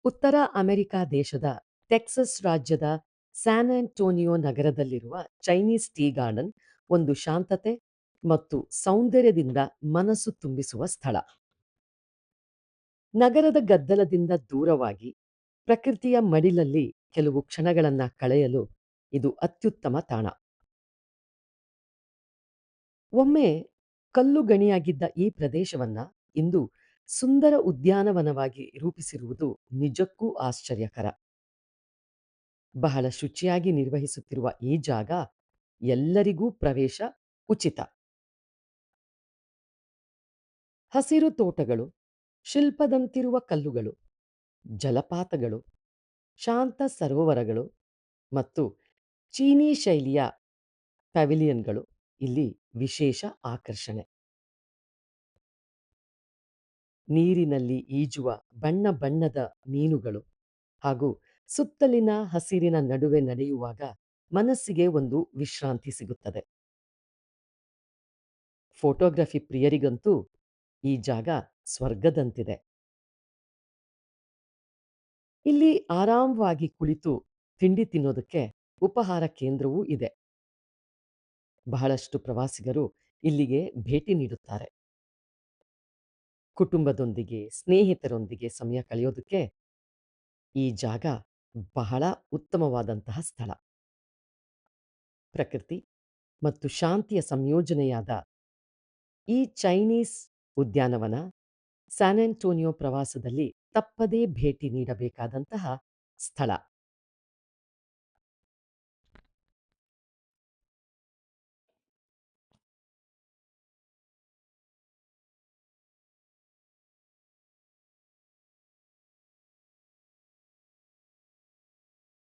ಉತ್ತರ ಅಮೆರಿಕ ದೇಶದ ಟೆಕ್ಸಸ್ ರಾಜ್ಯದ ಸ್ಯಾನ್ ಆಂಟೋನಿಯೊ ನಗರದಲ್ಲಿರುವ ಚೈನೀಸ್ ಟೀ ಗಾರ್ಡನ್ ಒಂದು ಶಾಂತತೆ ಮತ್ತು ಸೌಂದರ್ಯದಿಂದ ಮನಸ್ಸು ತುಂಬಿಸುವ ಸ್ಥಳ. ನಗರದ ಗದ್ದಲದಿಂದ ದೂರವಾಗಿ ಪ್ರಕೃತಿಯ ಮಡಿಲಲ್ಲಿ ಕೆಲವು ಕ್ಷಣಗಳನ್ನ ಕಳೆಯಲು ಇದು ಅತ್ಯುತ್ತಮ ತಾಣ. ಒಮ್ಮೆ ಕಲ್ಲು ಗಣಿಯಾಗಿದ್ದ ಈ ಪ್ರದೇಶವನ್ನ ಇಂದು ಸುಂದರ ಉದ್ಯಾನವನವಾಗಿ ರೂಪಿಸಿರುವುದು ನಿಜಕ್ಕೂ ಆಶ್ಚರ್ಯಕರ. ಬಹಳ ಶುಚಿಯಾಗಿ ನಿರ್ವಹಿಸುತ್ತಿರುವ ಈ ಜಾಗ ಎಲ್ಲರಿಗೂ ಪ್ರವೇಶ ಉಚಿತ. ಹಸಿರು ತೋಟಗಳು, ಶಿಲ್ಪದಂತಿರುವ ಕಲ್ಲುಗಳು, ಜಲಪಾತಗಳು, ಶಾಂತ ಸರೋವರಗಳು ಮತ್ತು ಚೀನೀ ಶೈಲಿಯ ಪ್ಯಾವಿಲಿಯನ್ಗಳು ಇಲ್ಲಿ ವಿಶೇಷ ಆಕರ್ಷಣೆ. ನೀರಿನಲ್ಲಿ ಈಜುವ ಬಣ್ಣ ಬಣ್ಣದ ಮೀನುಗಳು ಹಾಗೂ ಸುತ್ತಲಿನ ಹಸಿರಿನ ನಡುವೆ ನಡೆಯುವಾಗ ಮನಸ್ಸಿಗೆ ಒಂದು ವಿಶ್ರಾಂತಿ ಸಿಗುತ್ತದೆ. ಫೋಟೋಗ್ರಫಿ ಪ್ರಿಯರಿಗಂತೂ ಈ ಜಾಗ ಸ್ವರ್ಗದಂತಿದೆ. ಇಲ್ಲಿ ಆರಾಮವಾಗಿ ಕುಳಿತು ತಿಂಡಿ ತಿನ್ನೋದಕ್ಕೆ ಉಪಹಾರ ಕೇಂದ್ರವೂ ಇದೆ. ಬಹಳಷ್ಟು ಪ್ರವಾಸಿಗರು ಇಲ್ಲಿಗೆ ಭೇಟಿ ನೀಡುತ್ತಾರೆ. ಕುಟುಂಬದೊಂದಿಗೆ, ಸ್ನೇಹಿತರೊಂದಿಗೆ ಸಮಯ ಕಳೆಯೋದಕ್ಕೆ ಈ ಜಾಗ ಬಹಳ ಉತ್ತಮವಾದಂತಹ ಸ್ಥಳ. ಪ್ರಕೃತಿ ಮತ್ತು ಶಾಂತಿಯ ಸಂಯೋಜನೆಯಾದ ಈ ಚೈನೀಸ್ ಉದ್ಯಾನವನ ಸ್ಯಾನ್ ಆಂಟೋನಿಯೊ ಪ್ರವಾಸದಲ್ಲಿ ತಪ್ಪದೇ ಭೇಟಿ ನೀಡಬೇಕಾದಂತಹ ಸ್ಥಳ.